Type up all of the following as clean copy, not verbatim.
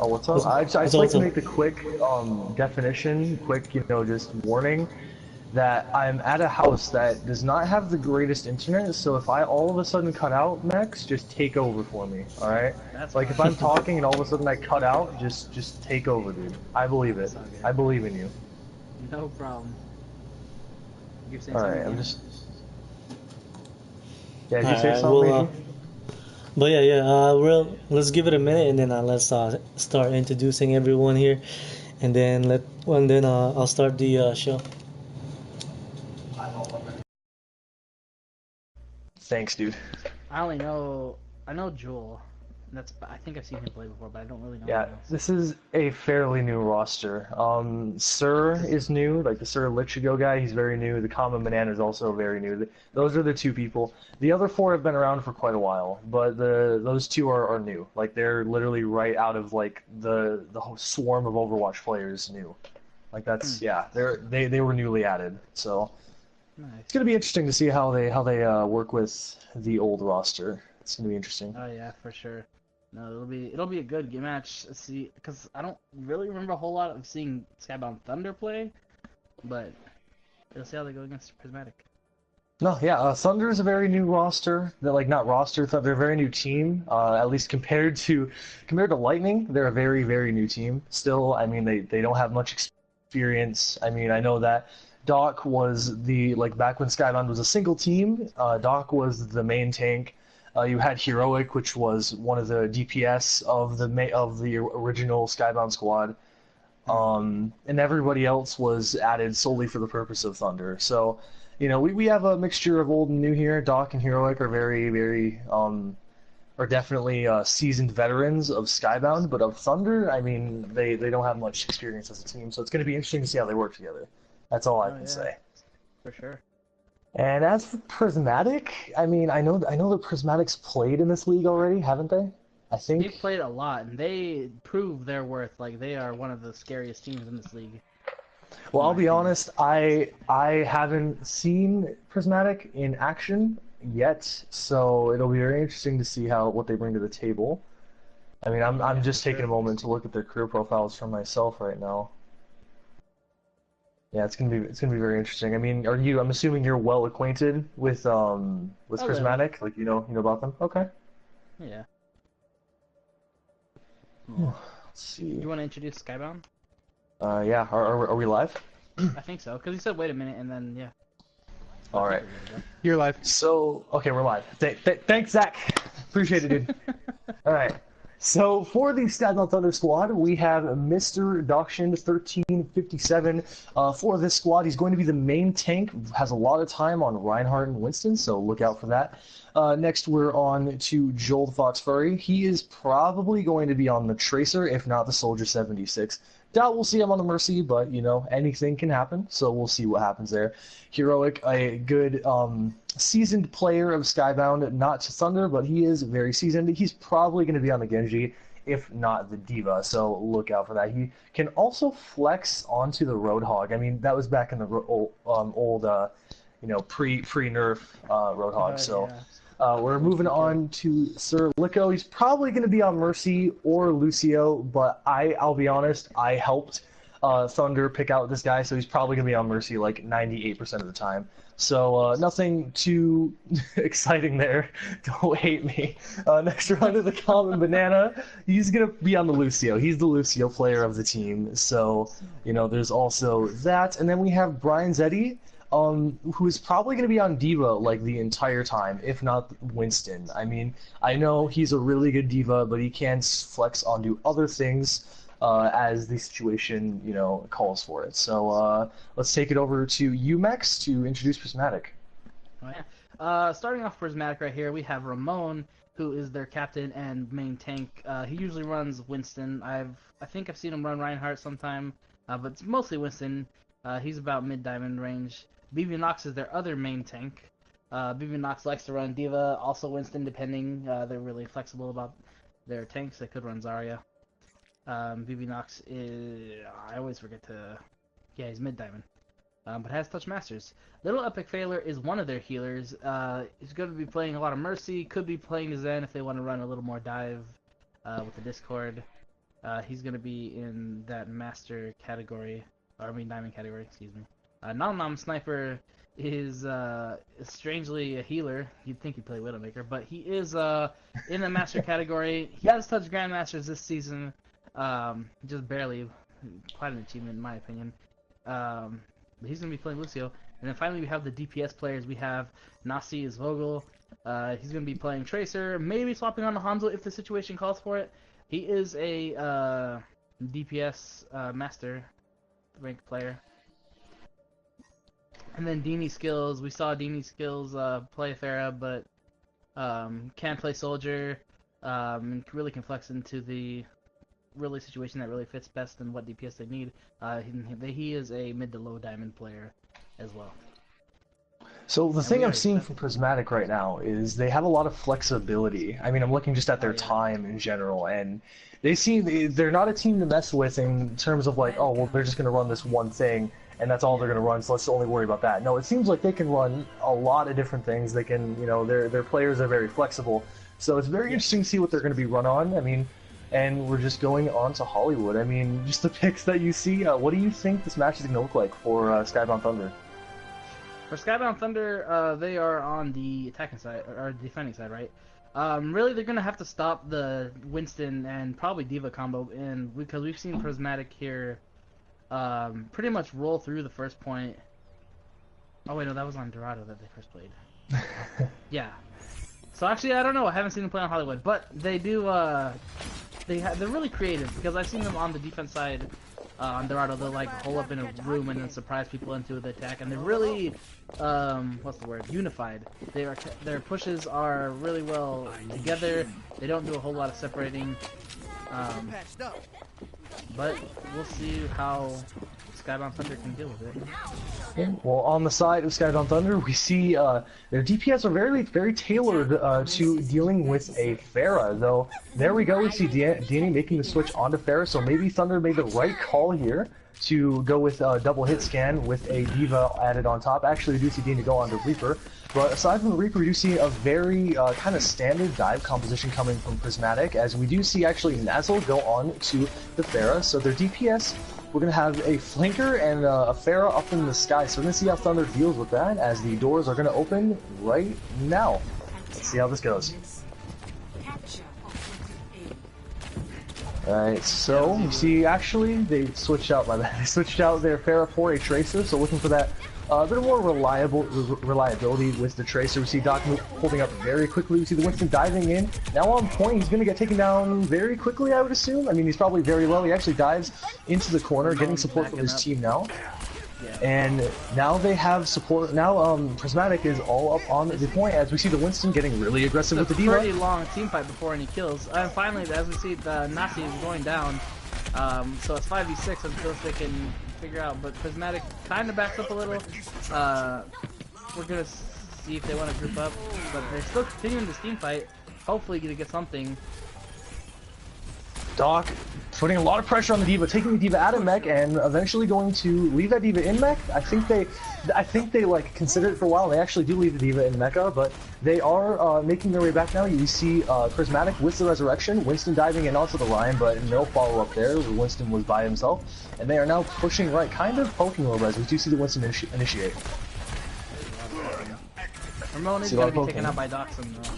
Oh, what's up? What's, I what's just up? like What's to up? make the quick definition, quick, just warning that I'm at a house that does not have the greatest internet, so if I all of a sudden cut out, Max, just take over for me, alright? That's Like if fine. I'm talking and all of a sudden I cut out, just take over, dude. I believe it. That's all good. I believe in you. No problem. You're saying something Alright, I'm again? just yeah, did you say Alright, something, well, Major? but yeah, let's give it a minute and then let's start introducing everyone here, and then I'll start the show. Thanks, dude. I only know I know Joel. I think I've seen him play before, but I don't really know Yeah, anyone else. this is a fairly new roster. Sir is new, like the Sir Lichigo guy, he's very new. The Common Banana is also very new. Those are the two people. The other four have been around for quite a while, but those two are new. Like they're literally right out of like the whole swarm of Overwatch players new. Like Hmm. that's yeah, they were newly added. So it's Nice. gonna be interesting to see how they work with the old roster. It's gonna be interesting. Oh yeah, for sure. No, it'll be a good game match. Let's see, because I don't really remember a whole lot of seeing Skybound Thunder play, but we'll see how they go against Prismatic. No, yeah, Thunder is a very new roster. They're like not roster, they're a very new team. At least compared to Lightning, they're a very very new team. Still, I mean they don't have much experience. I mean I know that Doc was the like back when Skybound was a single team. Doc was the main tank. You had Heroic, which was one of the DPS of the original Skybound squad. Hmm. And everybody else was added solely for the purpose of Thunder. So, we have a mixture of old and new here. Doc and Heroic are very, very, are definitely seasoned veterans of Skybound, but of Thunder, I mean, they don't have much experience as a team, so it's going to be interesting to see how they work together. That's all I Oh can yeah, say. for sure. And as for Prismatic, I mean, I know the Prismatics played in this league already, haven't they? I They've think. played a lot, and they prove their worth. Like they are one of the scariest teams in this league, Well, in I'll my be opinion. honest, I haven't seen Prismatic in action yet, so it'll be very interesting to see what they bring to the table. I mean, I'm Yeah, for just taking a sure. moment to look at their career profiles for myself right now. Yeah, it's gonna be very interesting. I mean, I'm assuming you're well acquainted with A little. Prismatic, like you know about them. Okay. Yeah. Yeah. Let's see. You want to introduce Skybound? Yeah, are we live? I think so, because he said wait a minute, and then yeah. So I All think right. we're good to You're live. So, okay, we're live. Thanks, Zach. Appreciate it, dude. go. All right. So for the Skybound Thunder squad, we have Mr. Doction 1357. For this squad, he's going to be the main tank. Has a lot of time on Reinhardt and Winston, so look out for that. Next, we're on to Joel the Fox Furry. He is probably going to be on the Tracer, if not the Soldier 76. Doubt we'll see him on the Mercy, but anything can happen. So we'll see what happens there. Heroic, a good seasoned player of Skybound, not to Thunder, but he is very seasoned. He's probably going to be on the Genji, if not the Diva, so look out for that. He can also flex onto the Roadhog. I mean, that was back in the old pre-nerf Roadhog. So Yeah. we're Old moving free kill. on to Sir Lico. He's probably going to be on Mercy or Lucio, but I'll be honest, I helped Thunder pick out this guy, so he's probably going to be on Mercy like 98% of the time. So nothing too exciting there. Don't hate me. Next we're on to the Common Banana. He's going to be on the Lucio. He's the Lucio player of the team. So, there's also that. And then we have Brian Zeddy, who is probably going to be on Diva like the entire time, if not Winston. I mean, I know he's a really good Diva, but he can flex onto other things as the situation, calls for it. So let's take it over to Umex to introduce Prismatic. Oh, yeah. Starting off Prismatic right here, we have Ramon, who is their captain and main tank. He usually runs Winston. I think I've seen him run Reinhardt sometime, but it's mostly Winston. He's about mid diamond range. BB Nox is their other main tank. BB Nox likes to run Diva, also Winston, depending. They're really flexible about their tanks. They could run Zarya. BB Nox is. I always forget to. Yeah, he's mid diamond. But has touch masters. Little Epic Failure is one of their healers. He's going to be playing a lot of Mercy. Could be playing Zen if they want to run a little more dive with the Discord. He's going to be in that master category, or I mean diamond category, excuse me. Nom Sniper is strangely a healer. You'd think he'd play Widowmaker, but he is in the master category. He has touched Grandmasters this season, just barely. Quite an achievement in my opinion. But he's going to be playing Lucio. And then finally we have the DPS players. We have Nasi is Vogel. He's going to be playing Tracer, maybe swapping on to Hanzo if the situation calls for it. He is a DPS master rank player. And then Dini skills. We saw Dini skills play Pharah, but can play Soldier. And really can flex into the really situation that really fits best and what DPS they need. He is a mid to low diamond player as well. So the thing I'm seeing from Prismatic right now is they have a lot of flexibility. I mean, I'm looking just at their time in general, and they're not a team to mess with in terms of like, oh, well, they're just going to run this one thing, and that's all they're going to run, so let's only worry about that. No, it seems like they can run a lot of different things. They can, you know, their players are very flexible. So it's very interesting to see what they're going to be run on. I mean, and we're just going on to Hollywood. I mean, just the picks that you see, what do you think this match is going to look like for Skybound Thunder? For Skybound Thunder, they are on the attacking side, or defending side, right? Really, they're going to have to stop the Winston and probably D.Va combo, because we've seen Prismatic here pretty much roll through the first point. Oh, wait, no, that was on Dorado that they first played. Yeah. So actually, I don't know. I haven't seen them play on Hollywood, but they do. They're really creative because I've seen them on the defense side on Dorado. They'll like hole up in a room and then surprise people into the attack, and they're really what's the word? Unified. Their pushes are really well together. They don't do a whole lot of separating. But we'll see how Skybound Thunder can deal with it. Yeah, well, on the side of Skybound Thunder, we see their DPS are very tailored to dealing with a Pharah, though. There we go, we see Danny making the switch onto Pharah, so maybe Thunder made the right call here to go with double hit scan with a D.Va added on top. Actually, we do see Danny go on to Reaper, but aside from the Reaper, we do see a very kind of standard dive composition coming from Prismatic, as we do see actually Nazzle go on to the Pharah, so their DPS, we're going to have a flanker and a Pharah up in the sky, so we're going to see how Thunder deals with that as the doors are going to open right now. Let's see how this goes. Alright, so you see actually they switched out they switched out their Pharah for a Tracer, so looking for that a bit more reliability with the Tracer. We see Doc holding up very quickly. We see the Winston diving in. Now on point, he's going to get taken down very quickly, I would assume. I mean, he's probably very low. He actually dives into the corner, getting support from his team now. And now they have support. Now Prismatic is all up on the point as we see the Winston getting really aggressive with the D.Va. Pretty long team fight before any kills. And finally, as we see, the Nasi is going down. So it's 5v6 until they can figure out. But Prismatic kind of backs up a little. We're gonna see if they want to group up, but they're still continuing this team fight. Hopefully, gonna get something. Doc putting a lot of pressure on the D.Va, taking the D.Va out of mech, and eventually going to leave that D.Va in mech. I think they like consider it for a while. And they actually do leave the D.Va in mecha, but they are making their way back now. You see Prismatic with the resurrection, Winston diving in onto the Ryan, but no follow up there. Winston was by himself, and they are now pushing right, kind of poking a little bit as we do see the Winston initiate. Ramon is going to be taken out by Doxon though.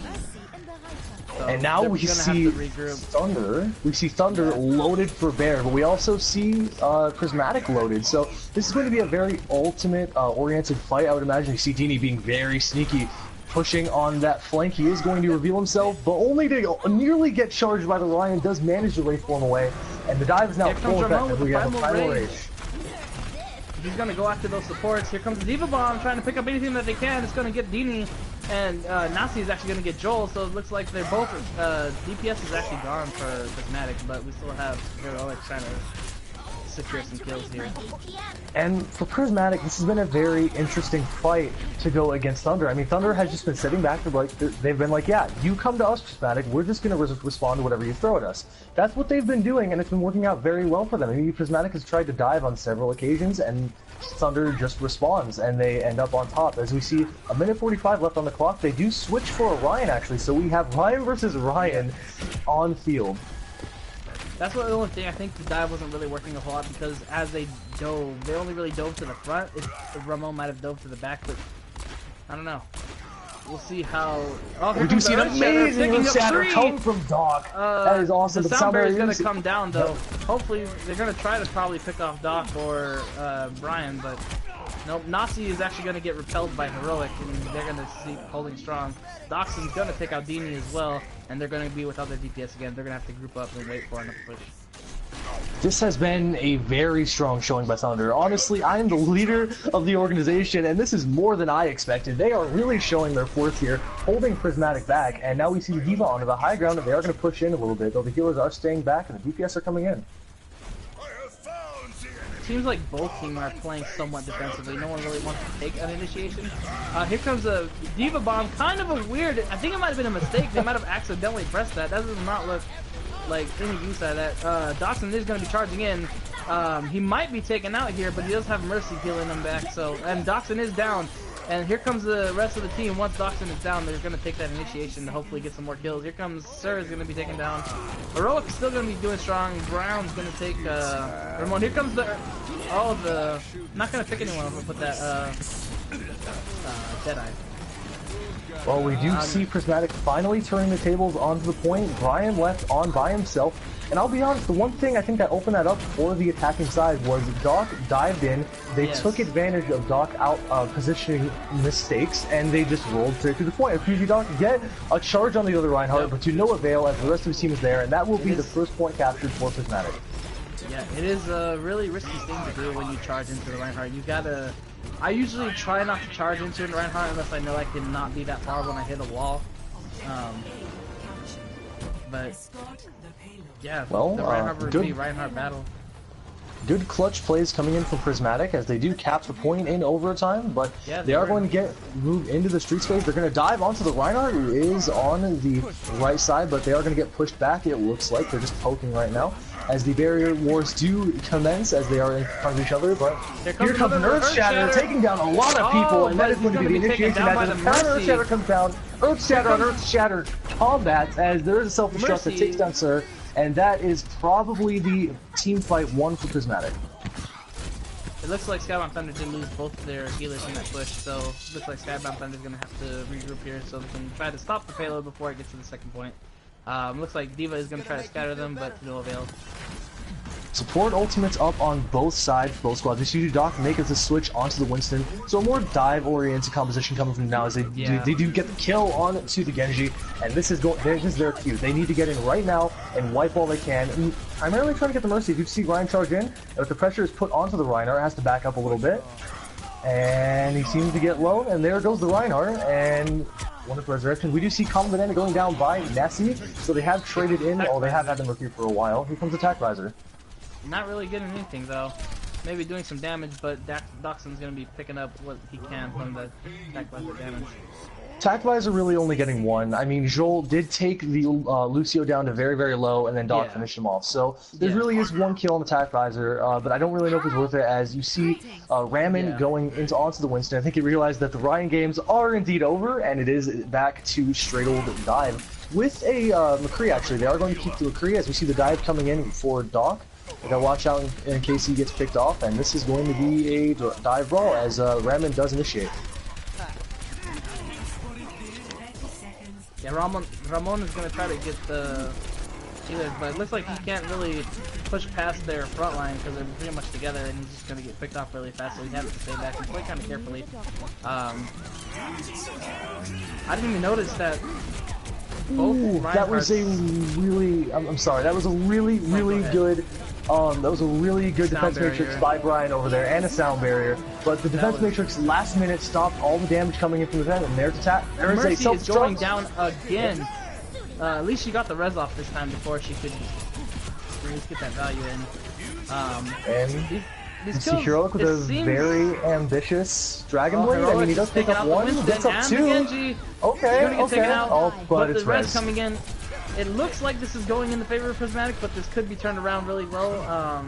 So and now we see Thunder. We see Thunder loaded for Bear, but we also see Prismatic loaded. So this is going to be a very ultimate-oriented fight, I would imagine. You see Dini being very sneaky, pushing on that flank. He is going to reveal himself, but only to nearly get charged by the Ryan. Does manage to waveform away, and the dive is now full effect. We have a Primal Rage. He's going to go after those supports. Here comes the D.Va Bomb, trying to pick up anything that they can. It's going to get Dini, and Nasi is actually going to get Joel, so it looks like they're both, DPS is actually gone for Prismatic, but we still have Heroic trying to secure some kills here. And for Prismatic, this has been a very interesting fight to go against Thunder. I mean, Thunder has just been sitting back, they've been like, yeah, you come to us, Prismatic, we're just going to respond to whatever you throw at us. That's what they've been doing, and it's been working out very well for them. I mean, Prismatic has tried to dive on several occasions, and Thunder just responds, and they end up on top. As we see, a minute 45 left on the clock, they do switch for a Ryan, actually, so we have Ryan versus Ryan on field. That's what the only thing. I think the dive wasn't really working a whole lot because as they dove, they only really dove to the front. If Ramon might have dove to the back, but I don't know. We'll see how. Oh, we do see an amazing shatter come from Doc. That is awesome. The sound barrier is going to come down though. Hopefully, they're going to try to probably pick off Doc or Brian, but nope. Nasi is actually going to get repelled by Heroic, and they're going to see holding strong. Doxson's going to take out Dini as well, and they're going to be with other DPS again. They're going to have to group up and wait for another push. This has been a very strong showing by Thunder. Honestly, I am the leader of the organization, and this is more than I expected. They are really showing their worth here, holding Prismatic back, and now we see D.Va onto the high ground, and they are going to push in a little bit, though the healers are staying back, and the DPS are coming in. Seems like both teams are playing somewhat defensively. No one really wants to take an initiation. Here comes a D.Va bomb, kind of a weird. I think it might have been a mistake. They might have accidentally pressed that. That does not look like any use out of that. Doxson is going to be charging in. He might be taken out here, but he does have Mercy healing him back. So, and Doxson is down. And here comes the rest of the team. Once Doxson is down, they're going to take that initiation to hopefully get some more kills. Here comes Sir is going to be taken down. Heroic is still going to be doing strong. Brown's going to take Ramon. Here comes the not going to pick anyone if I put that Deadeye. Well, we do see Prismatic finally turning the tables onto the point. Brian left on by himself. And I'll be honest, the one thing I think that opened that up for the attacking side was Doc dived in. They took advantage of Doc out positioning mistakes, and they just rolled straight to the point. PG Doc get a charge on the other Reinhardt, but to no avail as the rest of his team is there, and that will be the first point captured for Prismatic. Yeah, it is a really risky thing to do when you charge into the Reinhardt. You gotta. I usually try not to charge into the Reinhardt unless I know I cannot be that far when I hit a wall. But yeah, well, the Reinhardt versus Reinhardt battle. Good clutch plays coming in from Prismatic as they do capture the point in overtime, but they are going to move into the street space. They're going to dive onto the Reinhardt, who is on the right side, but they are going to get pushed back. It looks like they're just poking right now as the barrier wars do commence as they are in front of each other. But here comes Earth Shatter, taking down a lot of people, and that is going to be the initiation as Earth Shatter comes down. Earth Shatter on Earth Shatter combats as there is a self-destruct that takes down Sir. And that is probably the team fight one for Prismatic. It looks like Skybound Thunder did lose both their healers in that push, so it looks like Skybound Thunder is going to have to regroup here so they can try to stop the payload before it gets to the second point. Looks like D.Va is going to try to scatter them, but to no avail. Support ultimates up on both sides, both squads. We see Doc make the switch onto the Winston, so a more dive-oriented composition coming from now as they do get the kill on to the Genji, and this is their cue. They need to get in right now and wipe all they can, and primarily trying to get the Mercy. You see Ryan charge in, and if the pressure is put onto the Reinhardt, it has to back up a little bit, and he seems to get low, and there goes the Reinhardt, and wonderful resurrection. We do see Commandant going down by Nessie, so they have traded in, or they have had them here for a while. Here comes Attack Visor. Not really getting anything though. Maybe doing some damage, but Doxson's going to be picking up what he can from the Attack Visor damage. Attack Visor really only getting one. I mean, Joel did take the Lucio down to very, very low, and then Doc finished him off. So there really is one kill on Attack Visor, but I don't really know if it's worth it as you see Ramen going onto the Winston. I think he realized that the Ryan games are indeed over, and it is back to straight old dive. With a McCree, actually, they are going to keep the McCree as we see the dive coming in for Doc. They gotta watch out in case he gets picked off, and this is going to be a dive brawl as Ramen does initiate. Yeah, Ramon is going to try to get the healers, but it looks like he can't really push past their front line because they're pretty much together, and he's just going to get picked off really fast, so he has to stay back and play kind of carefully. I didn't even notice that. That was a really, I'm sorry, that was a really good, defense matrix by Brian over there, and a sound barrier, but the defense matrix last minute stopped all the damage coming in from the vent, and there's attack, there's a self-destruct. Mercy is going down again. At least she got the res off this time before she could at least get that value in. And you see Heroic with a very ambitious Dragon Blade. I mean, he does pick up one, gets up two. Okay. But it's the res coming in. It looks like this is going in the favor of Prismatic, but this could be turned around really well.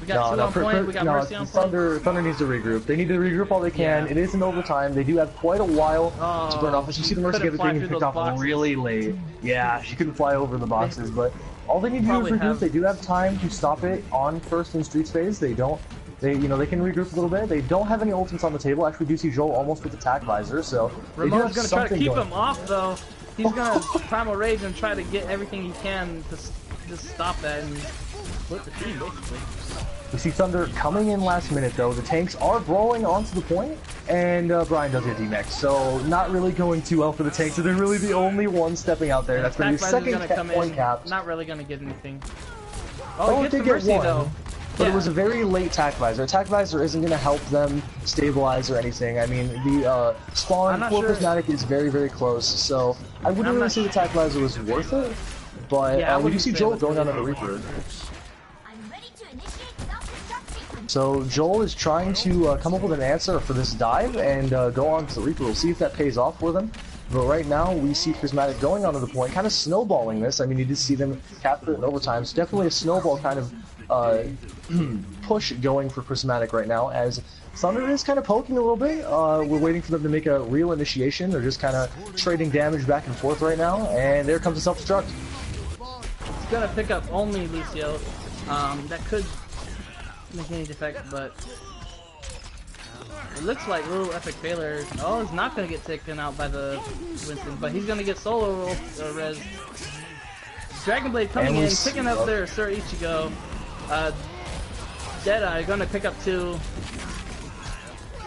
We got two on point. We got Mercy on point. Thunder needs to regroup. They need to regroup all they can. It is in overtime. They do have quite a while to burn off. As you see the Mercy getting picked off really late. Yeah, she couldn't fly over the boxes, but All they need to do is Probably regroup. They do have time to stop it on first in Streets phase. They don't. You know, they can regroup a little bit. They don't have any ultimates on the table. Actually, we do see Joel almost with attack visor, so Ramon's gonna try to keep going. him off though. He's gonna Primal Rage and try to get everything he can to just stop that and split the team basically. We see Thunder coming in last minute though. The tanks are brawling onto the point, and Brian does get D-Max. So not really going too well for the tanks. So they're really the only ones stepping out there. That's going to be your second point cap. Not really gonna get anything. Oh, he gets the Mercy though. But it was a very late Attack Visor. Attack Visor isn't going to help them stabilize or anything. I mean, the spawn for Prismatic is very, very close, so I wouldn't really say the Attack Visor was worth it. But we do see Joel going on the Reaper. So Joel is trying to come up with an answer for this dive and go on to the Reaper. We'll see if that pays off for them. But right now, we see Prismatic going onto the point, kind of snowballing this. I mean, you did see them capture it in overtime. So definitely a snowball kind of push going for Prismatic right now, as Thunder is kind of poking a little bit. We're waiting for them to make a real initiation. They're just kind of trading damage back and forth right now, and there comes a self-destruct. He's gonna pick up only Lucio. That could make any defect, but it looks like little epic failure. Oh, he's not gonna get taken out by the Winston, but he's gonna get solo res. Dragon Blade coming in, picking up their Sir Ichigo. Deadeye gonna pick up 2.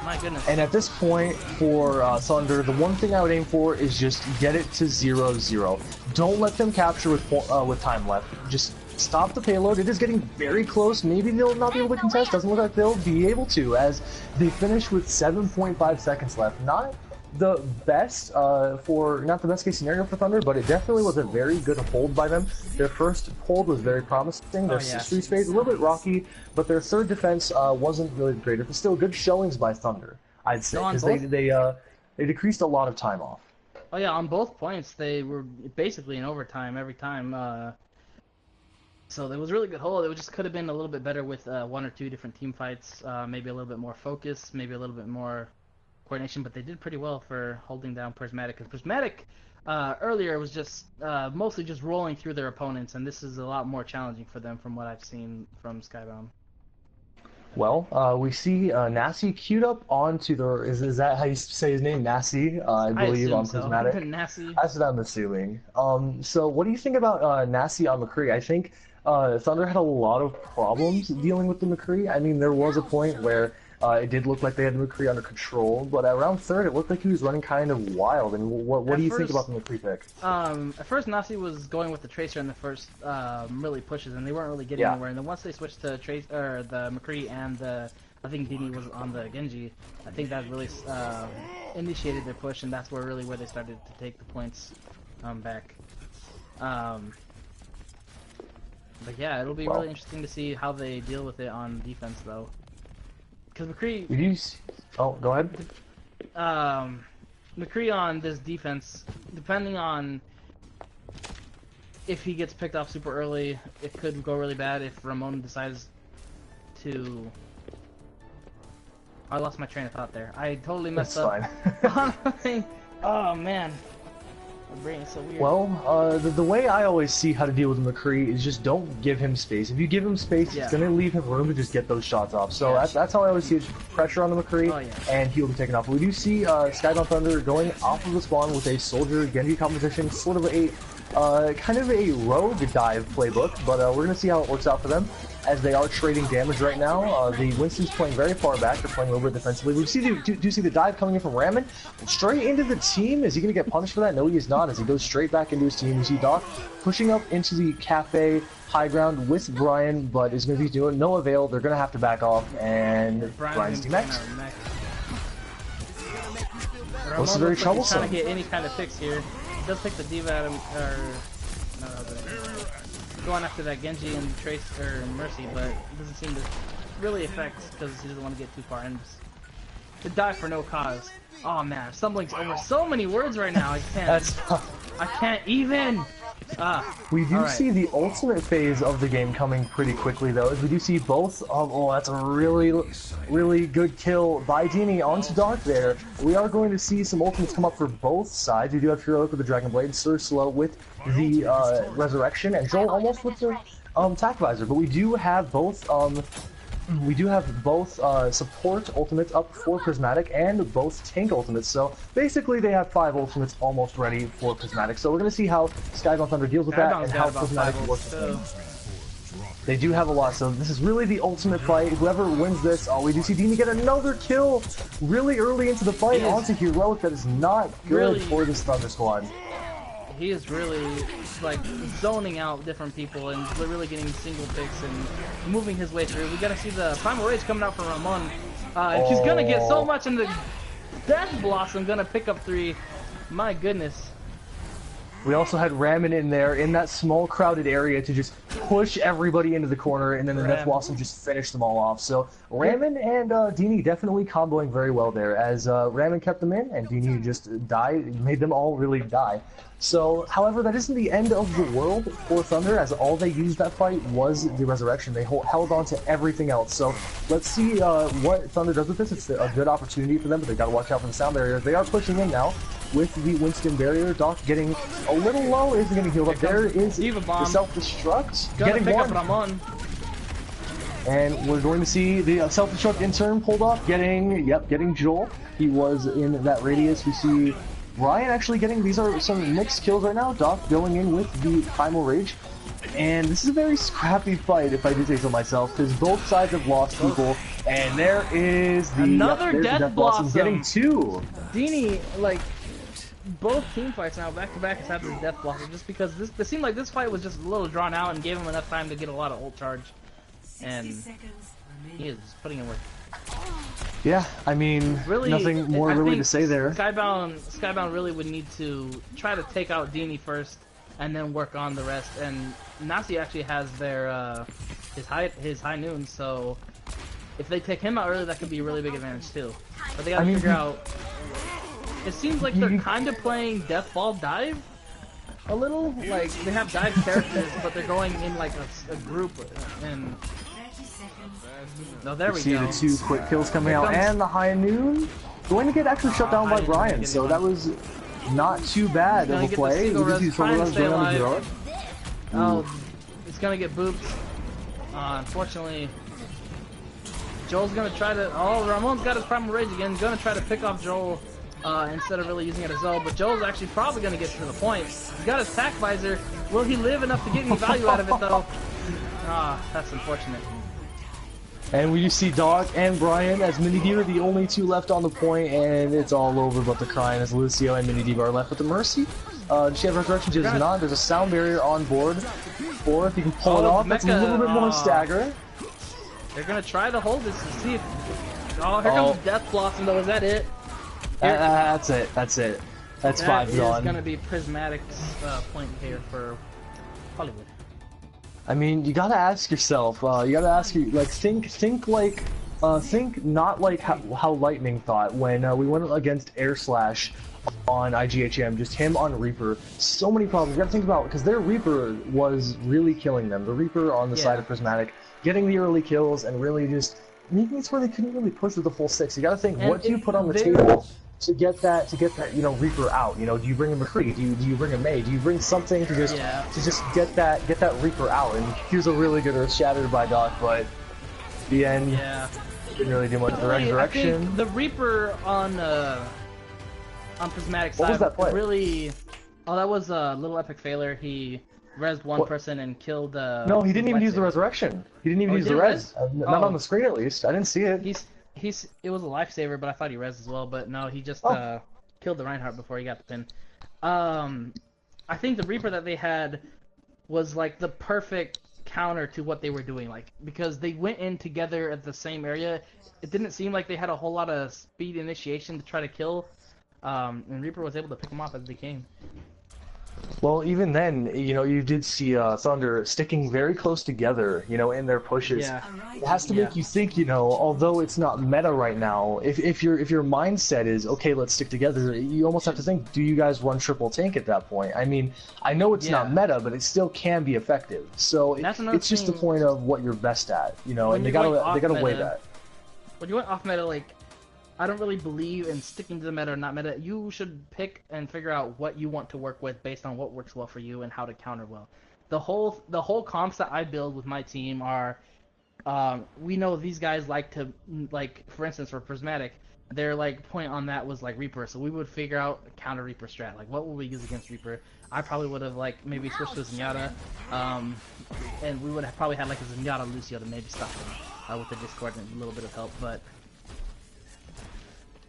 My goodness. And at this point for Thunder, the one thing I would aim for is just get it to 0-0. Don't let them capture with time left. Just stop the payload. It is getting very close. Maybe they'll not be able to contest. Doesn't look like they'll be able to, as they finish with 7.5 seconds left. Not the best not the best case scenario for Thunder, but it definitely was a very good hold by them. Their first hold was very promising. Their street phase a little bit rocky, but their third defense wasn't really the greatest. But still good showings by Thunder, I'd say, because they decreased a lot of time off. Oh yeah, on both points they were basically in overtime every time. So it was a really good hold. It just could have been a little bit better with 1 or 2 different team fights, maybe a little bit more focus, maybe a little bit more coordination, but they did pretty well for holding down Prismatic. Because Prismatic earlier was just mostly just rolling through their opponents, and this is a lot more challenging for them from what I've seen from Skybound. Well, we see Nasi queued up onto the... Is that how you say his name? Nasi, I believe, on Prismatic. So. Nasi. That's what I'm assuming. So what do you think about Nasi on McCree? I think Thunder had a lot of problems dealing with the McCree. I mean, there was a point where it did look like they had the McCree under control, but around third, it looked like he was running kind of wild. And what do you think about the McCree pick? At first, Nasi was going with the Tracer in the first really pushes, and they weren't really getting anywhere. And then once they switched to the McCree and I think Dini was on the Genji, I think that really initiated their push, and that's where they started to take the points back. But yeah, it'll be really interesting to see how they deal with it on defense, though. Because McCree... Oh, go ahead. McCree on this defense, depending on if he gets picked off super early, it could go really bad if Ramon decides to... I lost my train of thought there. I totally messed up. That's fine. Oh, man. My brain is so weird. Well, the way I always see how to deal with McCree is just don't give him space. If you give him space, it's going to leave him room to just get those shots off. So that's how I always see it. Pressure on the McCree, and he'll be taken off. We do see Skybound Thunder going off of the spawn with a Soldier Genji composition, sort of a kind of a rogue dive playbook, but we're going to see how it works out for them, as they are trading damage right now. The Winston's playing very far back. They're playing a little bit defensively. We do see the dive coming in from Ramen. Straight into the team. Is he going to get punished for that? No, he is not, as he goes straight back into his team. We see Doc pushing up into the cafe high ground with Brian, but is going to be doing no avail. They're going to have to back off, and Brian's D-Max. This is very troublesome. Trying to get any kind of fix here. He does pick the D.Va at him, going after that Genji and Trace or Mercy, but it doesn't seem to really affect because he doesn't want to get too far in. To die for no cause. Oh man, stumbling's over so many words right now. I can't. I can't even. We do alright. see the ultimate phase of the game coming pretty quickly, though, as we do see both of... Oh, that's a really good kill by Dini onto Dark there. We are going to see some ultimates come up for both sides. We do have Heroic with the Dragon Blade, Sir Slow with the Resurrection, and Joel almost with the Tac Visor. But we do have both... support ultimates up for Prismatic and both tank ultimates, so basically they have 5 ultimates almost ready for Prismatic. So we're going to see how Skybound Thunder deals with that and how Prismatic works. They do have a lot, so this is really the ultimate fight. Whoever wins this, we do see Dini get another kill really early into the fight onto Heroic. That is not good for this Thunder squad. He is really like zoning out different people and really getting single picks and moving his way through. We gotta see the Primal Rage coming out for Ramon. And she's gonna get so much in the Death Blossom, gonna pick up 3. My goodness. We also had Ramen in there in that small crowded area to just push everybody into the corner, and then the Death Blossom just finished them all off. So Ramen and Dini definitely comboing very well there, as Ramen kept them in and Dini just died, made them all really die. So, however, that isn't the end of the world for Thunder, as all they used that fight was the Resurrection. They held on to everything else. So let's see what Thunder does with this. It's a good opportunity for them, but they've got to watch out for the sound barriers. They are pushing in now with the Winston barrier. Doc getting a little low, isn't getting healed up. There is the self-destruct. Getting pick one. up Ramon. And we're going to see the self-destruct in turn pulled off, getting Joel. He was in that radius. We see Ryan actually getting, these are some mixed kills right now. Doc going in with the Primal Rage. And this is a very scrappy fight, if I do say so myself, because both sides have lost people. And there is the another Death Blossom getting 2. Dini, like, both team fights now back to back has had this Death Blossom, just because it seemed like this fight was just a little drawn out and gave him enough time to get a lot of ult charge. And he is putting in work. Yeah, I mean, really, nothing more really to say there. Skybound really would need to try to take out Dini first, and then work on the rest. And Nasi actually has their his high noon, so if they take him out early, that could be a really big advantage too. But they gotta figure out. It seems like they're kind of playing Deathball Dive a little. Like they have dive characters, but they're going in like a group and. No, there we go. See the 2 quick kills coming out, and the high noon going to get actually shut down by Brian. So that was not too bad of a play. Oh, it's gonna get booped. Unfortunately, Joel's gonna try to. Oh, Ramon's got his Primal Rage again. Gonna try to pick off Joel instead of really using it as well. But Joel's actually probably gonna get to the point. He's got his Tac Visor. Will he live enough to get any value out of it though? That's unfortunate. And we see Doc and Brian as Mini Diva, the only 2 left on the point, and it's all over but the crying as Lucio and Mini Diva are left with the Mercy. Does she have Resurrection? She does not. There's a sound barrier on board. Or if you can pull it off, that's a little bit more stagger. They're gonna try to hold this to see if. Oh, here comes Death Blossom though. Is that it? That's it. That's 5 gone. It's gonna be Prismatic's point here for Hollywood. I mean, you gotta ask yourself. You gotta ask you, like, think not like how Lightning thought when we went against Air Slash on IGHM, just him on Reaper. So many problems. You gotta think about, because their Reaper was really killing them. The Reaper on the side of Prismatic, getting the early kills and really just making it where they couldn't really push with the full 6. You gotta think, what do you put on the table to get that Reaper out? You know, do you bring a McCree? Do you bring a May? Do you bring something to just get that Reaper out? And here's a really good Earth Shattered by Doc, but the end didn't really do much. The Resurrection. I think the Reaper on Prismatic side was that play? Really. Oh, that was a little epic failure. He rezzed one person and killed. No, he didn't even use the Resurrection. He didn't even use the res. Not on the screen, at least. I didn't see it. It was a lifesaver, but I thought he rezzed as well. But no, he just killed the Reinhardt before he got the pin. I think the Reaper that they had was like the perfect counter to what they were doing, like because they went in together at the same area. It didn't seem like they had a whole lot of speed initiation to try to kill, and Reaper was able to pick them off as they came. Well, even then, you know, you did see Thunder sticking very close together, you know, in their pushes. Yeah. It has to make you think, you know, although it's not meta right now, if your mindset is okay, let's stick together, you almost have to think, do you guys run triple tank at that point? I mean, I know it's not meta, but it still can be effective. So it's just the point of what you're best at, you know, and they gotta weigh that. When you went off meta, like, I don't really believe in sticking to the meta or not meta. You should pick and figure out what you want to work with based on what works well for you and how to counter well. The whole comps that I build with my team are, we know these guys like to, like, for instance, for Prismatic, their like point on that was like Reaper, so we would figure out a counter Reaper strat. Like, what will we use against Reaper? I probably would have like maybe switched to Zenyatta, and we would have probably had like a Zenyatta Lucio to maybe stop him with the Discord and a little bit of help, but.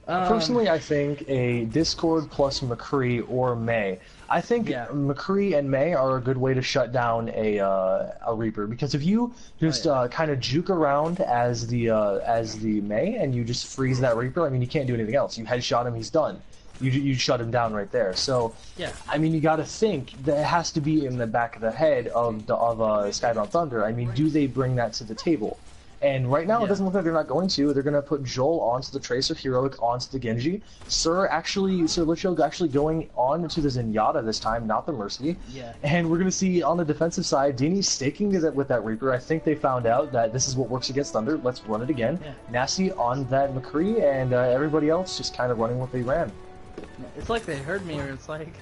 Personally, I think a Discord plus McCree or Mei. I think McCree and Mei are a good way to shut down a Reaper, because if you just kind of juke around as the Mei and you just freeze that Reaper, I mean, you can't do anything else. You headshot him, he's done. You shut him down right there. So I mean, you got to think that it has to be in the back of the head of Skybound Thunder. I mean, do they bring that to the table? And right now, it doesn't look like they're not going to. They're going to put Joel onto the Tracer, Heroic onto the Genji. Sir Lichio actually going on to the Zenyatta this time, not the Mercy. Yeah. And we're going to see on the defensive side, Dini staking with that Reaper. I think they found out that this is what works against Thunder. Let's run it again. Yeah. Nasty on that McCree, and everybody else just kind of running what they ran. It's like they heard me, or it's like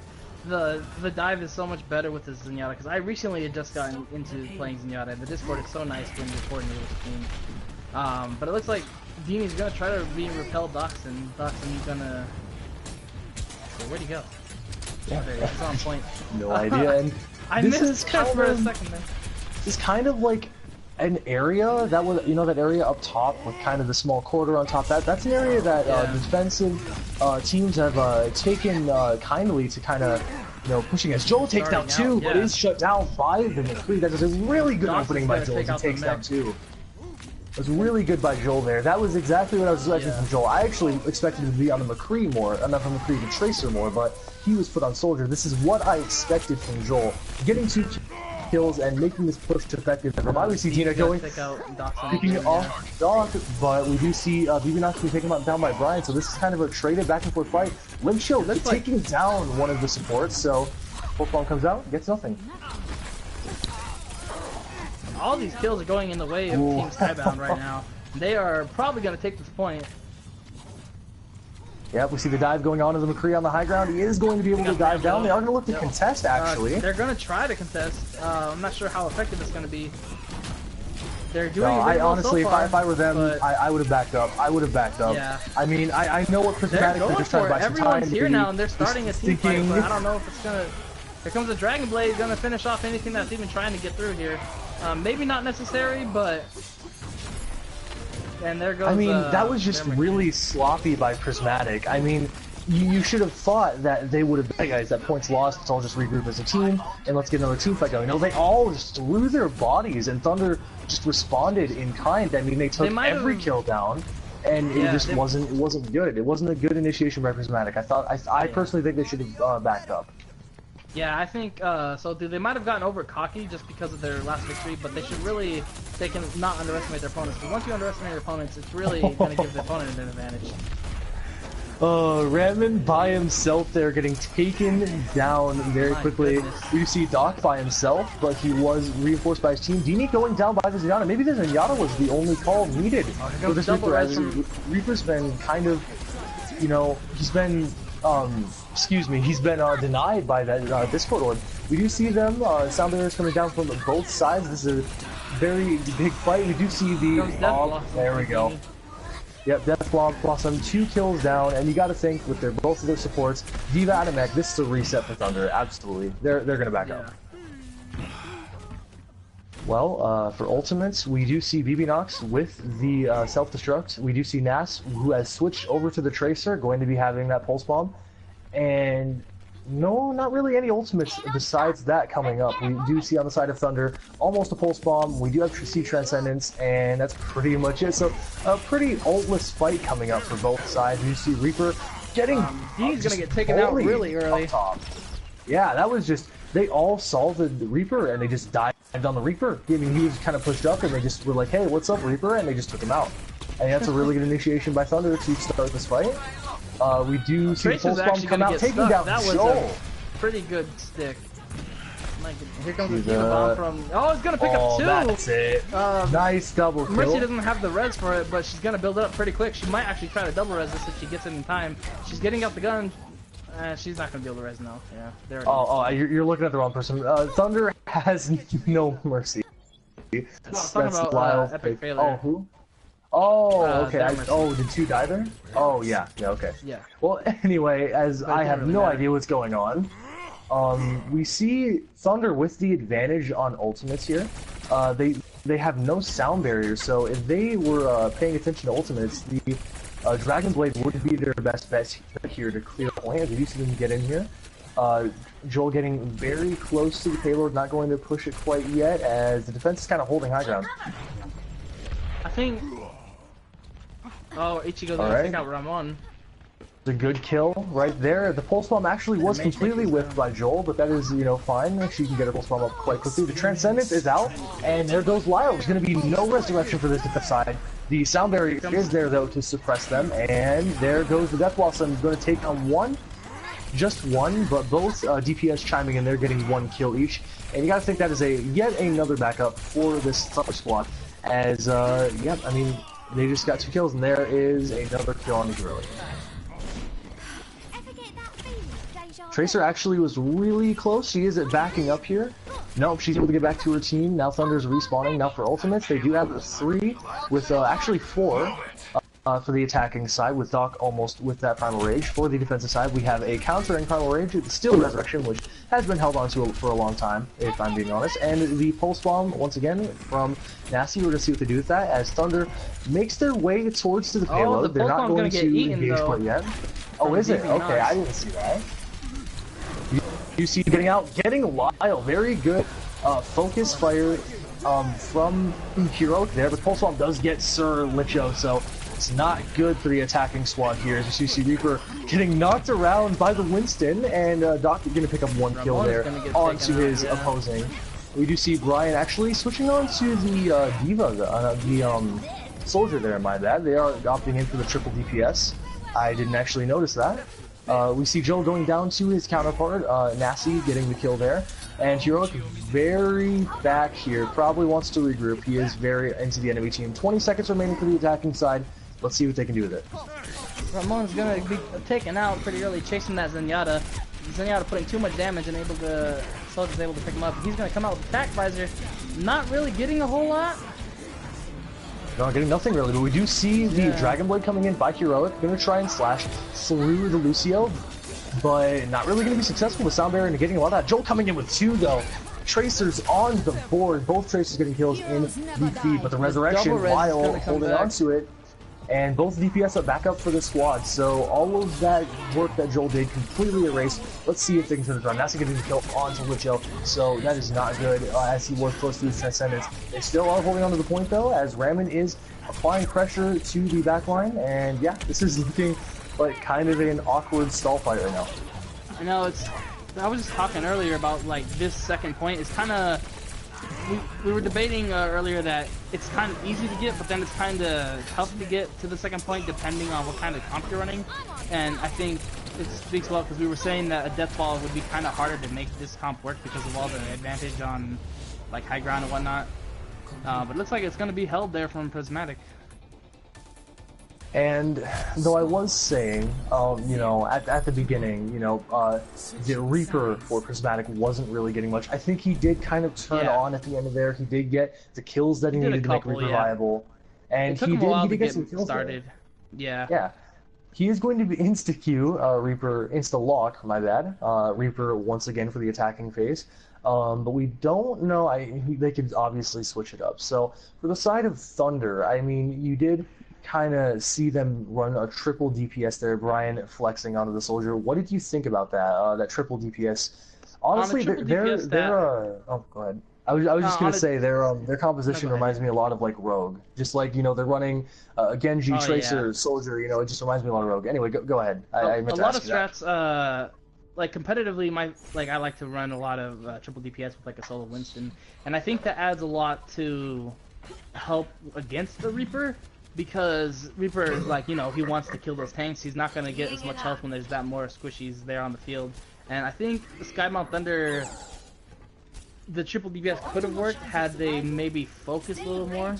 the dive is so much better with the Zenyatta, because I recently had just gotten into playing Zenyatta, and the Discord is so nice when you're coordinated with the team. But it looks like Dini's gonna try to repel Doxson. Doxson's gonna. Where'd he go? Yeah, there he is. He's on point. No idea. And I missed Chris for a second there. It's kind of like an area that was, you know, that area up top with kind of the small corridor on top. That's an area that defensive teams have taken kindly to kind of, you know, pushing as Joel takes down two, but is shut down by the McCree. That is a really good opening by Joel. He takes down two. It was really good by Joel there. That was exactly what I was expecting from Joel. I actually expected him to be on the McCree more, not from McCree, the Tracer more, but he was put on Soldier. This is what I expected from Joel. Getting two kills and making this push effective. We see Tina going, picking it off Doc, but we do see BBNOX being taken down by Brian, so this is kind of a traded back and forth fight. Linkshell taking down one of the supports, so Pokemon comes out, gets nothing. All these kills are going in the way of Team Skybound right now. They are probably going to take this point. Yep, we see the dive going on to the McCree on the high ground. He is going to be able to dive down. They are going to look to contest, actually. They're going to try to contest. I'm not sure how effective it's going to be. They're doing I honestly, so far, if I were them, I would have backed up. I would have backed up. Yeah. I mean, I know what Prismatic is trying to buy some time. Everyone's here now, and they're starting a team fight, but I don't know if it's going to... Here comes the Dragon Blade, going to finish off anything that's even trying to get through here. Maybe not necessary, but... And there goes, I mean, that was just really sloppy by Prismatic. I mean, you should have thought that they would have been, hey guys, that point's lost, let's all just regroup as a team, and let's get another team fight going. No, they all just threw their bodies, and Thunder just responded in kind. I mean, they took every kill down, and it just wasn't good. It wasn't a good initiation by Prismatic. I personally think they should have backed up. Yeah, I think, so they might have gotten over cocky just because of their last victory, but they should really, they can not underestimate their opponents, because once you underestimate your opponents, it's really going to give the opponent an advantage. Ratman by himself there, getting taken down very quickly. You see Doc by himself, but he was reinforced by his team. Dini going down by the Zenyatta. Maybe the Zenyatta was the only call needed for this Reaper, as Reaper's been kind of, you know, he's been... he's been denied by that Discord orb. We do see them, sound barriers coming down from both sides. This is a very big fight. We do see the... there we go. Yep, Death Blossom, 2 kills down, and you gotta think with both of their supports, Diva and Mech, this is a reset for Thunder, absolutely. They're gonna back up. Well, for ultimates, we do see BBNOX with the self-destruct. We do see Nas, who has switched over to the Tracer, going to be having that Pulse Bomb. And no, not really any ultimates besides that coming up. We do see on the side of Thunder almost a Pulse Bomb. We do have see Transcendence, and that's pretty much it. So a pretty ultless fight coming up for both sides. You see Reaper getting... he's going to get taken out really early. Yeah, that was just, they all saw the Reaper and they just dived on the Reaper. I mean, he was kind of pushed up and they just were like, hey, what's up, Reaper? And they just took him out. And that's a really good initiation by Thunder to start this fight. We do see the Pulse Bomb come out, taking down Joel. A pretty good stick. Here comes the Diva Bomb from... Oh, it's going to pick up two! That's it. Nice double kill. Mercy doesn't have the res for it, but she's going to build it up pretty quick. She might actually try to double res this if she gets it in time. She's getting out the gun. She's not going to be able to res now. Yeah, there it is. You're looking at the wrong person. Thunder has no mercy. No, I'm talking about Epic Failure. Oh, who? Oh, okay. Did two die there? Oh, yeah. Yeah, okay. Yeah. Well, anyway, as I have no idea what's going on, we see Thunder with the advantage on ultimates here. They have no sound barriers, so if they were paying attention to ultimates, the Dragon Blade would be their best bet here to clear the land. We see them get in here. Joel getting very close to the payload, not going to push it quite yet, as the defense is kind of holding high ground. I think... Oh, Ichigo's gonna pick out Ramon. A good kill right there. The Pulse Bomb actually was completely whiffed by Joel, but that is, fine. She can get her Pulse Bomb up quite quickly. The Transcendence is out, and there goes Lyle. There's going to be no resurrection for this defense side. The sound barrier is there, though, to suppress them, and there goes the Death Blossom. Going to take on one, just one, but both DPS chiming in there, getting one kill each. And you got to think that is yet another backup for this Thunder squad, as, they just got 2 kills, and there is another kill on the Heroic. Tracer actually was really close. She is backing up here. Nope, she's able to get back to her team. Now Thunder's respawning. Now for ultimates, they do have 3 with actually 4 for the attacking side, with Doc almost with that Primal Rage. For the defensive side, we have a countering Primal Rage. It's still Resurrection, which has been held onto for a long time, if I'm being honest. And the Pulse Bomb, once again, from Nasty. We're going to see what they do with that, as Thunder makes their way towards to the payload. They're not going to engage quite yet. Oh, is it? Okay, I didn't see that. You see getting out, getting Lyle. Very good focus fire from Heroic there. But Pulse Bomb does get Sir Licho, so it's not good for the attacking squad here. As you see Reaper getting knocked around by the Winston, and Doc going to pick up 1 kill there onto his opposing. We do see Brian actually switching on to the Diva, the Soldier there, my bad. They are opting in for the triple DPS. I didn't actually notice that. We see Joel going down to his counterpart, Nasty getting the kill there. And Heroic very back here, probably wants to regroup. He is very into the enemy team. 20 seconds remaining for the attacking side. Let's see what they can do with it. Ramon's gonna be taken out pretty early, chasing that Zenyatta. Zenyatta putting too much damage and Soldier's able to pick him up. He's gonna come out with attack visor, not really getting a whole lot. No, getting nothing really, but we do see the Dragon Blade coming in by Heroic. Gonna try and slash through the Lucio, but not really gonna be successful with Sound Barrier and getting a lot of that. Joel coming in with 2 though. Tracers on the board, both Tracers getting kills in the feed, but the Resurrection while holding on to it. And both DPS are back up for the squad, so all of that work that Joel did completely erased. Let's see if they can turn it around. Nasty getting the kill onto Licho, so that is not good as he was close to his Transcendence. They still are holding on to the point though, as Ramen is applying pressure to the backline, and yeah, this is looking like kind of an awkward stall fight right now. I know, I was just talking earlier about like this second point is kind of... We were debating earlier that it's kind of easy to get, but then it's kind of tough to get to the second point depending on what kind of comp you're running. And I think it speaks well because we were saying that a death ball would be kind of harder to make this comp work because of all the advantage on like high ground and whatnot. But it looks like it's going to be held there from Prismatic. And though I was saying, at the beginning, the Reaper for Prismatic wasn't really getting much. I think he did kind of turn on at the end of there. He did get the kills that he needed to make Reaper viable, and he did get some kills started. Yeah. He is going to be insta-Q, Reaper insta-lock, my bad. Reaper once again for the attacking phase. But we don't know. They could obviously switch it up. So for the side of Thunder, I mean, you did kind of see them run a triple DPS there, Brian flexing onto the Soldier. What did you think about that? That triple DPS. Honestly, oh, go ahead. I was just gonna say their composition reminds me a lot of like Rogue. Just like they're running Genji, Tracer, Soldier. It just reminds me a lot of Rogue. Anyway, go ahead. I meant to ask you that. A like competitively, I like to run a lot of triple DPS with like a solo Winston, and I think that adds a lot to help against the Reaper, because Reaper, like, you know, he wants to kill those tanks. He's not gonna get as much health when there's that more squishies there on the field. And I think the Skybound Thunder, the triple DPS could have worked had they maybe focused a little more,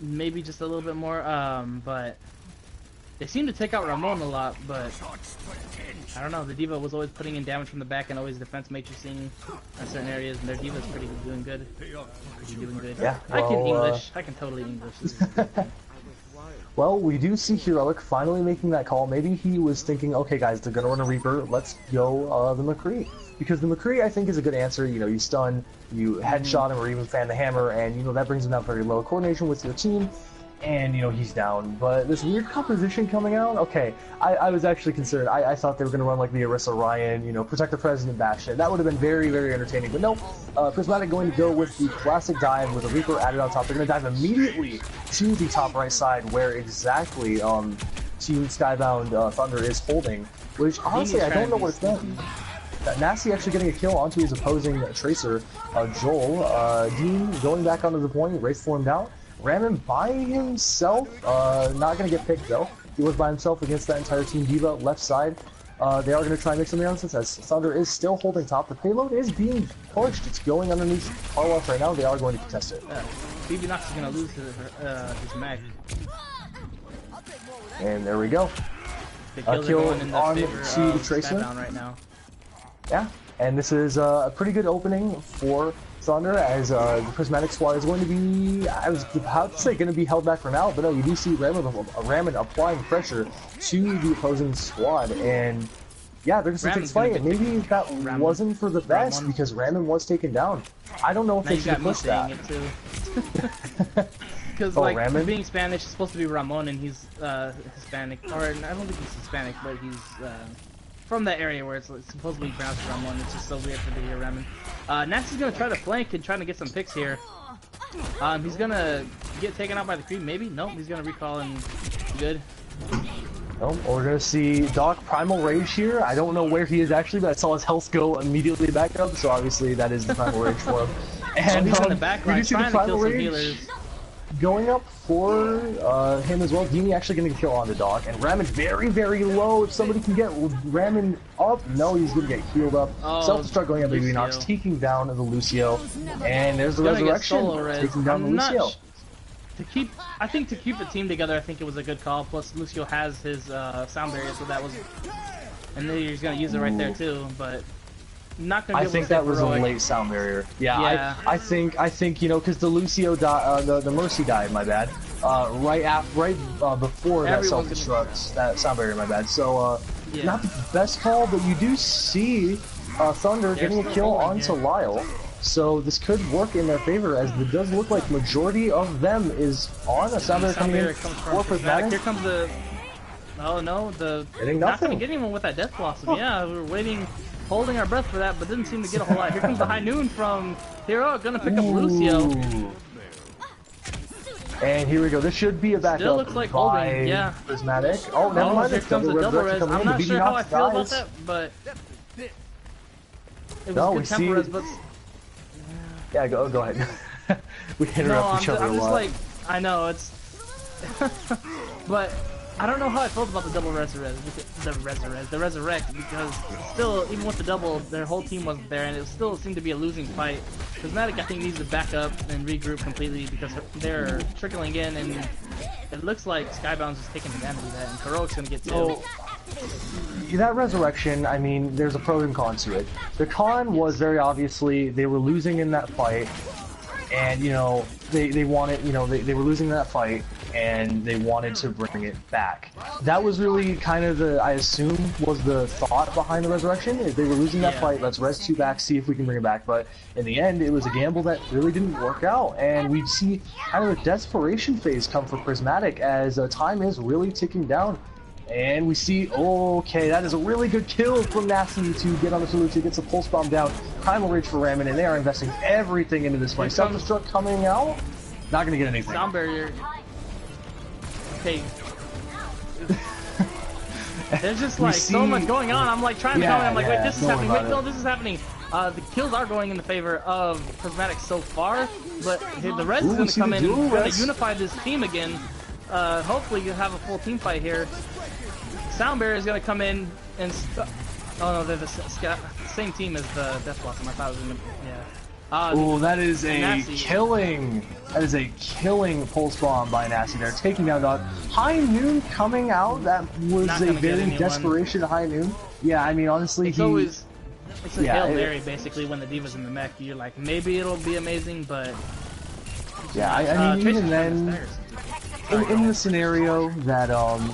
maybe just a little bit more. But they seem to take out Ramon a lot, but I don't know. The D.Va was always putting in damage from the back and always defense matrixing in certain areas, and their D.Va's pretty doing good. Yeah, well, I can English. I can totally English. Well, we do see Heroic finally making that call. Maybe he was thinking, okay, guys, they're gonna run a Reaper. Let's go the McCree, because the McCree I think is a good answer. You know, you stun, you headshot him, or even fan the hammer, and you know that brings him down very low coordination with your team. And, you know, he's down. But this weird composition coming out, okay, I was actually concerned. I thought they were going to run like the Orisa Ryan, you know, Protect the President Bastion. That would have been very, very entertaining. But no, Prismatic going to go with the classic dive with a Reaper added on top. They're going to dive immediately to the top right side where exactly Team Skybound Thunder is holding. Which, honestly, I don't know what it's done. Nasty actually getting a kill onto his opposing Tracer, Joel. Dean going back onto the point, Wraith formed out. Ramen by himself, not going to get picked though. He was by himself against that entire team. D.Va left side. They are going to try and make something out of this as Thunder is still holding top. The payload is being pushed. It's going underneath Carlos right now. They are going to contest it. BB Nox is going to lose his mag. And there we go. A kill on to the Tracer. Right now. Yeah, and this is a pretty good opening for Thunder, as the Prismatic squad is going to be, I was about to say, going to be held back for now, but no, you do see Ramen applying pressure to the opposing squad, and yeah, they're just going to take this fight, and maybe that wasn't for the best, because Ramen was taken down. I don't know if they should have pushed that. Because, like, being Spanish, it's supposed to be Ramon, and he's Hispanic, or I don't think he's Hispanic, but he's from that area where it's supposed to be pronounced Ramon. It's just so weird for the hear Ramen. Nasty's gonna try to flank and trying to get some picks here. He's gonna get taken out by the creep, maybe? Nope, he's gonna recall and good. Oh, we're gonna see Doc Primal Rage here. I don't know where he is actually, but I saw his health go immediately back up, so obviously that is the Primal Rage for him. And he's in the back line trying to kill some healers. Going up for him as well. Dini actually getting a kill on the Doc, and Ramen very, very low. If somebody can get Ramen up, no, he's gonna get healed up. Self-destruct going up, BB Nox taking down the Lucio, and there's the resurrection taking down the Lucio. I think to keep the team together, I think it was a good call. Plus, Lucio has his sound barrier, so that was, and then he's gonna use it right there too. But not gonna be able to that was Heroic. A late sound barrier. Yeah. I think you know, because the Lucio the Mercy died. My bad. Right before that self-destruct, that sound barrier. My bad. So not the best call, but you do see Thunder getting a kill onto Lyle. So this could work in their favor, as it does look like majority of them is on. A sound barrier coming in for Prismatic. Here comes the. Oh no, not gonna get anyone with that death blossom. Yeah, we were waiting. Holding our breath for that, but didn't seem to get a whole lot. Here comes the high noon from Hero, gonna pick up Lucio. And here we go. This should be a backup. Still looks like holding, yeah. Prismatic. Oh, never mind. Here comes the double res. I'm not sure how I feel about that, but it was good tempo res, but yeah, go ahead. We interrupt each other a lot. I'm just like, I know it's, but. I don't know how I felt about the double resurrect, because still, even with the double, their whole team wasn't there, and it still seemed to be a losing fight. Prismatic, I think, needs to back up and regroup completely, because they're trickling in, and it looks like Skybound's just taking advantage of that, and Heroic's gonna get two. That resurrection, I mean, there's a pros and cons to it. The con was very obviously they were losing in that fight, and, you know, they wanted, you know, they were losing that fight, and they wanted to bring it back. That was really kind of I assume, was the thought behind the resurrection. If they were losing that fight, let's res 2 back, see if we can bring it back. But in the end, it was a gamble that really didn't work out, and we see kind of a desperation phase come for Prismatic, as time is really ticking down. And we see, okay, that is a really good kill from Nasty to get on the Salute, gets a pulse bomb down, Primal Rage for Ramen, and they are investing everything into this fight. Self-destruct coming out, not gonna get anything. Sound barrier. Okay. There's just We like so much see- going on. I'm like trying to Yeah, comment. I'm like, wait, yeah, this is don't happening. worry Wait, about no, this is happening. The kills are going in the favor of Prismatic so far, but here, the res Ooh, is going we to see come the in and dual kind res. of unify this team again. Hopefully, you have a full team fight here. Sound Barrier is going to come in and. Oh no, they're the same team as the Death Blossom. I thought it was going to. Yeah. Oh, that is a Nasty. killing. That is a killing pulse bomb by Nasty there, taking down Dog. High Noon coming out. That was Not a gonna get very anyone. desperation High Noon. Yeah, I mean honestly, It's always. It's a Yeah, Hail it- Mary basically when the Diva's in the mech. You're like, maybe it'll be amazing, but. yeah. I mean, Tracer's even trying to then, stagger some in the scenario that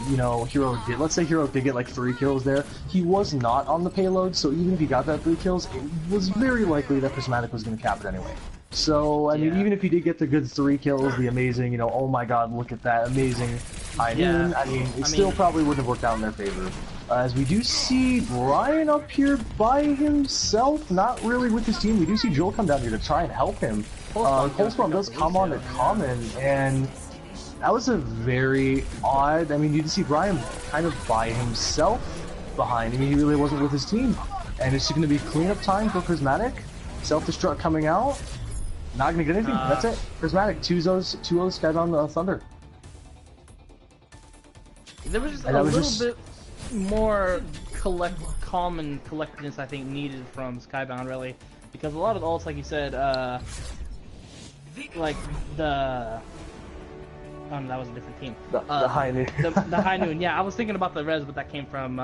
you know, Hero did, let's say Hero did get like 3 kills there, he was not on the payload, so even if he got that 3 kills, it was very likely that Prismatic was going to cap it anyway. So, I mean, Yeah. even if he did get the good 3 kills, the amazing, you know, oh my god, look at that, amazing high noon, Yeah. I mean, it I still mean- probably wouldn't have worked out in their favor. As we do see Brian up here by himself, not really with his team. We do see Joel come down here to try and help him. Pulse Bomb does come on to common, and that was a very odd. I mean, you can see Brian kind of by himself behind him. He really wasn't with his team, and it's going to be cleanup time for Prismatic. Self-destruct coming out. Not going to get anything. That's it. Prismatic 2-0 Skybound Thunder. There was just And a that was little just- bit more calm and collectedness, I think, needed from Skybound, really. Because a lot of the ults, like you said, like the... Oh, no, that was a different team. The high noon. the High Noon, yeah, I was thinking about the res, but that came from,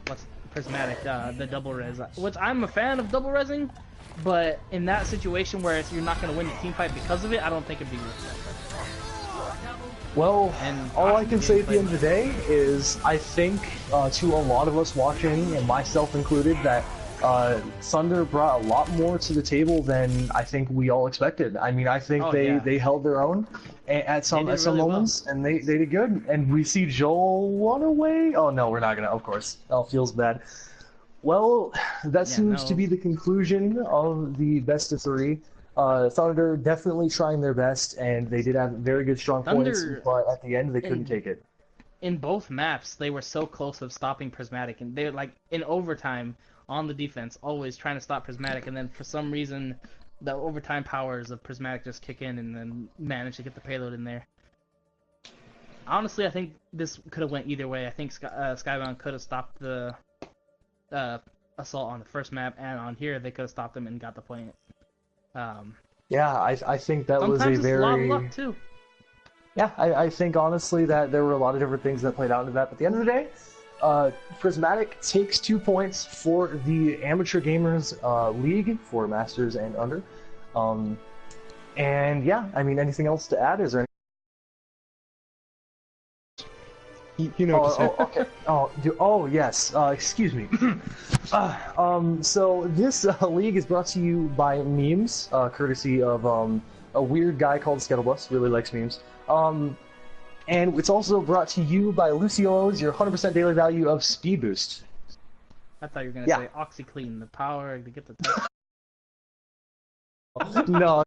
what's Prismatic, the double res. Which I'm a fan of double resing, but in that situation where you're not going to win the team fight because of it, I don't think it'd be worth it. Well, And all I can say at the gameplay. end of the day is I think to a lot of us watching, and myself included, that Thunder brought a lot more to the table than I think we all expected. I mean, I think Oh, they yeah. they held their own at some They did really well. moments, and they did good. And we see Joel one away. Oh no, we're not gonna. Of course, that feels bad. Well, that seems to no. be the conclusion of the best of 3. Thunder definitely trying their best, and they did have very good strong points, Thunder- but at the end they couldn't take it. In both maps, they were so close of stopping Prismatic, and they're like in overtime on the defense, always trying to stop Prismatic, and then for some reason, the overtime powers of Prismatic just kick in and then manage to get the payload in there. Honestly, I think this could have went either way. I think Skybound could have stopped the assault on the first map, and on here they could have stopped them and got the point. Yeah, I think that was a Sometimes it's a lot of very... luck too. Yeah, I think honestly that there were a lot of different things that played out into that. But at the end of the day, Prismatic takes 2 points for the Amateur Gamers League for Masters and Under. And yeah, I mean, anything else to add? Is there You know what to say. okay. Oh, yes. Excuse me. So this league is brought to you by memes, courtesy of a weird guy called Skettlebus. Really likes memes. And it's also brought to you by Lucio's, your 100% daily value of Speed Boost. I thought you were gonna Yeah. say OxyClean, the power to get the. No.